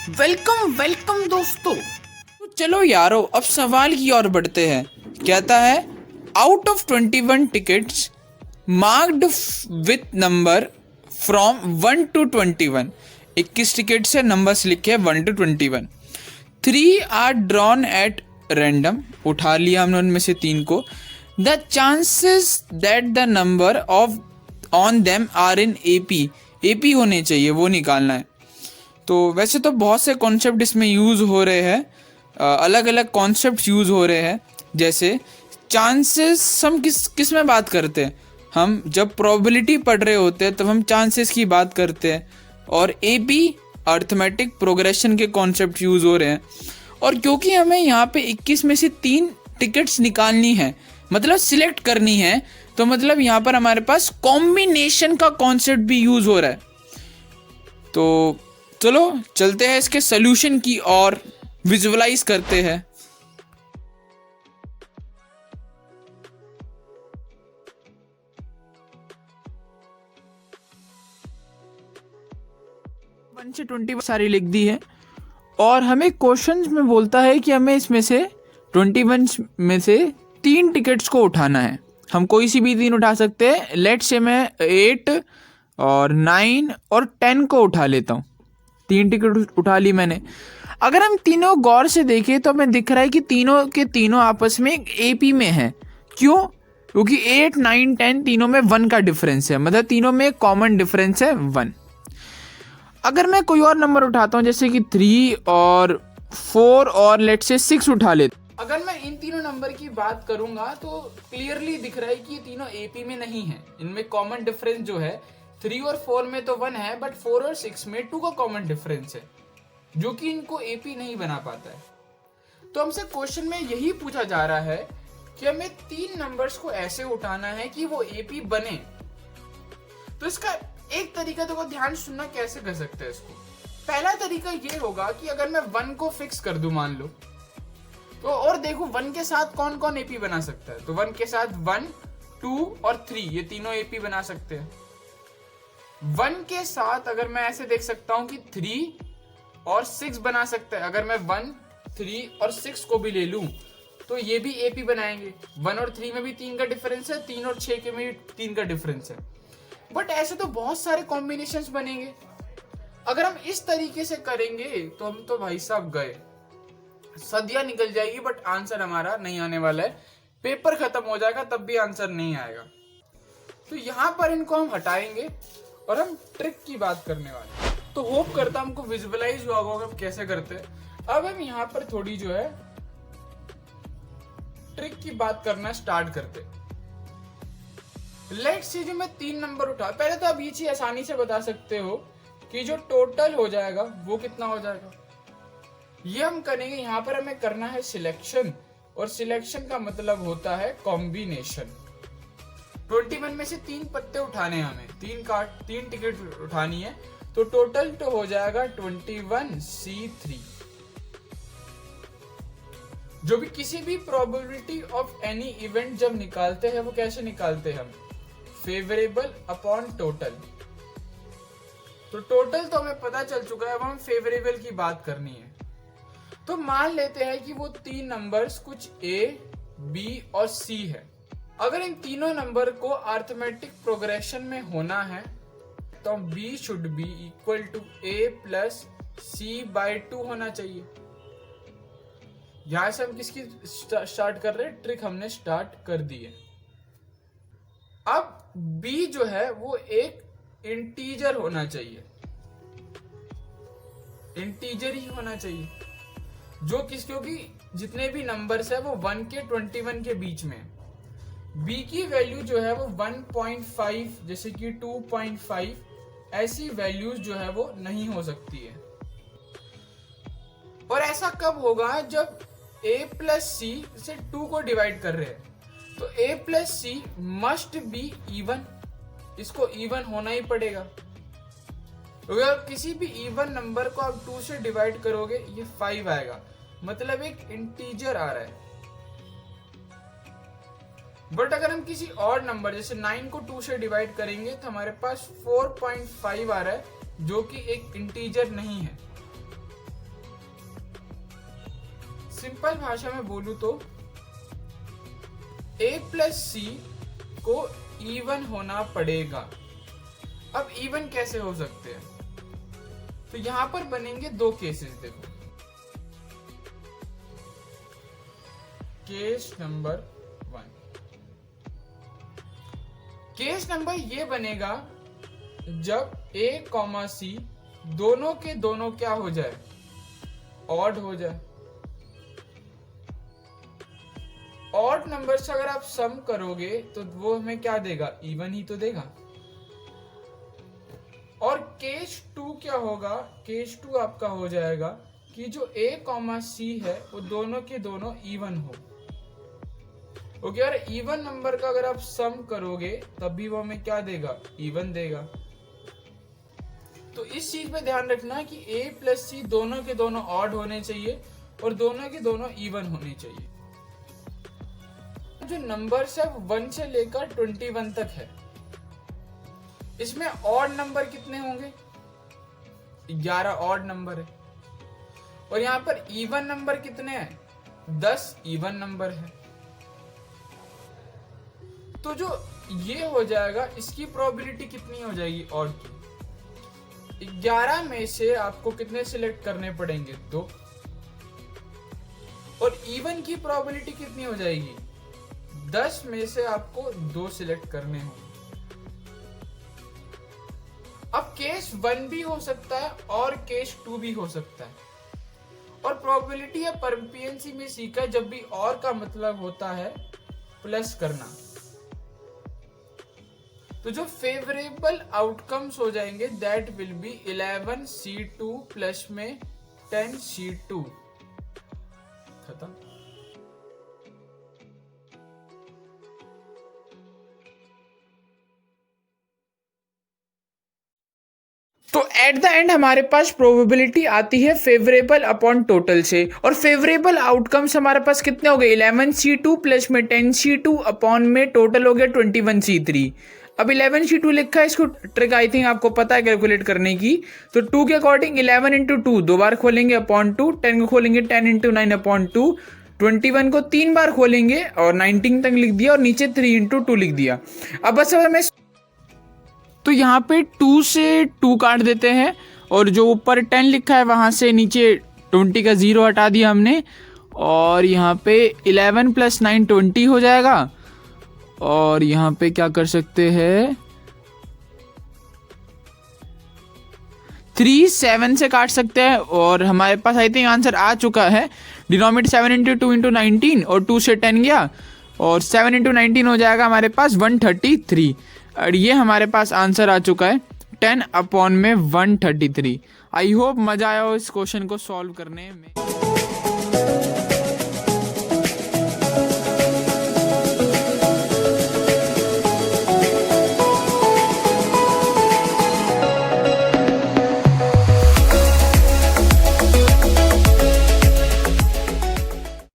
Welcome welcome दोस्तों। तो चलो यारो, अब सवाल की ओर बढ़ते हैं। कहता है out of 21 tickets marked with number from 1 to 21, 21 ticket से नंबर्स लिखे हैं 1 to 21। 3 are drawn at random, उठा लिया हमने उनमें से 3 को। The chances that the number of on them are in AP, AP होने चाहिए, वो निकालना है। तो वैसे तो बहुत से कॉन्सेप्ट इसमें यूज़ हो रहे हैं, अलग अलग कॉन्सेप्ट यूज़ हो रहे हैं। जैसे चांसेस हम किस में बात करते हैं, हम जब प्रोबेबिलिटी पढ़ रहे होते हैं तब हम चांसेस की बात करते हैं। और एपी अर्थमेटिक प्रोग्रेशन के कॉन्सेप्ट यूज़ हो रहे हैं। और क्योंकि हमें यहाँ पे 21 में से 3 टिकट्स निकालनी है, मतलब सिलेक्ट करनी है, तो मतलब यहाँ पर हमारे पास कॉम्बिनेशन का कॉन्सेप्ट भी यूज़ हो रहा है। तो चलो चलते हैं इसके सॉल्यूशन की और विजुअलाइज करते हैं। वन से 21 सारी लिख दी है और हमें क्वेश्चन में बोलता है कि हमें इसमें से 21 में से 3 टिकट्स को उठाना है। हम कोई सी भी 3 उठा सकते हैं। लेट से मैं 8 और 9 और 10 को उठा लेता हूँ। 3 टिकट उठा ली मैंने। अगर हम तीनों गौर से देखें तो हमें दिख रहा है कि तीनों के तीनों आपस में एक एपी में है। क्यों? क्योंकि 8, 9, 10 तीनों में 1 का डिफरेंस है, मतलब तीनों में एक कॉमन डिफरेंस है 1। अगर मैं कोई और नंबर उठाता हूँ जैसे कि 3 और 4 और लेट से 6 उठा लेता हूँ, अगर मैं इन तीनों नंबर की बात करूंगा तो क्लियरली दिख रहा है कि ये तीनों एपी में नहीं है। इनमें कॉमन डिफरेंस जो है 3 और 4 में तो 1 है, बट 4 और 6 में 2 का कॉमन डिफरेंस है, जो कि इनको एपी नहीं बना पाता है। तो हमसे क्वेश्चन में यही पूछा जा रहा है कि हमें 3 नंबर्स को ऐसे उठाना है कि वो एपी बने। तो इसका एक तरीका तो ध्यान सुनना, कैसे कर सकते हैं इसको। पहला तरीका ये होगा कि अगर मैं 1 को फिक्स कर दूं, मान लो, तो और देखो 1 के साथ कौन कौन एपी बना सकता है। तो 1 के साथ 1, 2 और 3 ये तीनों एपी बना सकते हैं। 1 के साथ अगर मैं ऐसे देख सकता हूं कि 3 और 6 बना सकता है। अगर मैं 1, 3 और 6 को भी ले लूं तो ये भी एपी बनाएंगे। 1 और 3 में भी 3 का डिफरेंस है, 3 और 6 के में भी 3 का डिफरेंस है। बट ऐसे तो बहुत सारे कॉम्बिनेशंस बनेंगे। अगर हम इस तरीके से करेंगे तो हम तो भाई साहब गए, सदियां निकल जाएगी, बट आंसर हमारा नहीं आने वाला है। पेपर खत्म हो जाएगा तब भी आंसर नहीं आएगा। तो यहाँ पर इनको हम हटाएंगे और हम ट्रिक की बात करने वाले हैं। तो होप करता हूं हमको विजुअलाइज हुआ होगा हम कैसे करते हैं। अब हम यहाँ पर थोड़ी जो है ट्रिक की बात करना स्टार्ट करते। लेट्स से जो मैं 3 नंबर उठा, पहले तो आप ये चीज आसानी से बता सकते हो कि जो टोटल हो जाएगा वो कितना हो जाएगा। ये हम करेंगे, यहाँ पर हमें करना है सिलेक्शन, और सिलेक्शन का मतलब होता है कॉम्बिनेशन। 21 में से 3 पत्ते उठाने हैं हमें, 3 टिकट उठानी है, तो टोटल तो हो जाएगा 21C3। जो भी किसी भी प्रोबेबिलिटी ऑफ एनी इवेंट जब निकालते हैं वो कैसे निकालते हैं हम, फेवरेबल अपॉन टोटल। तो टोटल तो हमें पता चल चुका है, अब हम फेवरेबल की बात करनी है। तो मान लेते हैं कि वो 3 नंबर्स कुछ A, B और C है। अगर इन तीनों नंबर को अर्थमेटिक प्रोग्रेशन में होना है तो B should be equal to A plus C/2 होना चाहिए। यहां से हम किसकी स्टार्ट कर रहे हैं, ट्रिक हमने स्टार्ट कर दी है। अब B जो है वो एक इंटीजर होना चाहिए, इंटीजर ही होना चाहिए, जो क्योंकि जितने भी नंबर्स है वो 1 के 21 के बीच में। B की वैल्यू जो है वो 1.5 जैसे कि 2.5 ऐसी वैल्यूज जो है वो नहीं हो सकती है। और ऐसा कब होगा, जब A प्लस सी से 2 को डिवाइड कर रहे हैं, तो A plus C must be even, इसको इवन होना ही पड़ेगा। अगर किसी भी इवन नंबर को आप 2 से डिवाइड करोगे ये 5 आएगा, मतलब एक इंटीजर आ रहा है। बट अगर हम किसी और नंबर जैसे 9 को 2 से डिवाइड करेंगे तो हमारे पास 4.5 आ रहा है, जो कि एक इंटीजर नहीं है। सिंपल भाषा में बोलूं तो a प्लस सी को इवन होना पड़ेगा। अब इवन कैसे हो सकते हैं? तो यहां पर बनेंगे दो केसेस। देखो, केस नंबर 1, केस नंबर ये बनेगा जब a कॉमा सी दोनों के दोनों क्या हो जाए, ऑड हो जाए। ऑड नंबर से अगर आप सम करोगे तो वो हमें क्या देगा, इवन ही तो देगा। और केस 2 क्या होगा, केस 2 आपका हो जाएगा कि जो a कॉमा सी है वो दोनों के दोनों इवन हो। ओके, और इवन नंबर का अगर आप सम करोगे तब भी वो हमें क्या देगा, इवन देगा। तो इस चीज पे ध्यान रखना कि a प्लस सी दोनों के दोनों ऑड होने चाहिए और दोनों के दोनों इवन होने चाहिए। जो नंबर है 1 से लेकर 21 तक है, इसमें ऑड नंबर कितने होंगे, 11 ऑड नंबर है। और यहां पर इवन नंबर कितने हैं, 10 इवन नंबर है। तो जो ये हो जाएगा, इसकी प्रोबेबिलिटी कितनी हो जाएगी ऑड की, 11 में से आपको कितने सिलेक्ट करने पड़ेंगे, 2। और इवन की प्रोबेबिलिटी कितनी हो जाएगी, 10 में से आपको 2 सिलेक्ट करने होंगे। अब केस 1 भी हो सकता है और केस 2 भी हो सकता है। और प्रोबेबिलिटी या परम्पियंसी में सीखा, जब भी और का मतलब होता है प्लस करना। तो जो फेवरेबल आउटकम्स हो जाएंगे that will be 11 C2 plus में 10 C2। खत्म। तो एट द एंड हमारे पास प्रोबेबिलिटी आती है फेवरेबल अपॉन टोटल से, और फेवरेबल आउटकम्स हमारे पास कितने हो गए, 11C2 प्लस में 10C2 अपॉन में टोटल हो गया 21C3। अब 11C2 लिखा है, इसको ट्रिक आई थिंक आपको पता है कैलकुलेट करने की। तो 2 के अकॉर्डिंग 11 इंटू 2 2 बार खोलेंगे अपॉन 2, 10 को खोलेंगे 10 इंटू 9 अपॉन 2, 21 को 3 बार खोलेंगे और 19 तक लिख दिया और नीचे 3 इंटू 2 लिख दिया। अब बस हमें तो यहाँ पे 2 से 2 काट देते हैं और जो ऊपर 10 लिखा है वहाँ से नीचे 20 का 0 हटा दिया हमने, और यहाँ पे 11 प्लस 9 20 हो जाएगा। और यहाँ पे क्या कर सकते हैं, 3 7 से काट सकते हैं और हमारे पास आई थिंक आंसर आ चुका है। डिनोमिनेटर 7 इंटू 2 इंटू 19 और 2 से 10 गया और 7 इंटू 19 हो जाएगा हमारे पास 133। और ये हमारे पास आंसर आ चुका है 10 अपॉन में 133। आई होप मजा आया हो इस क्वेश्चन को सॉल्व करने में।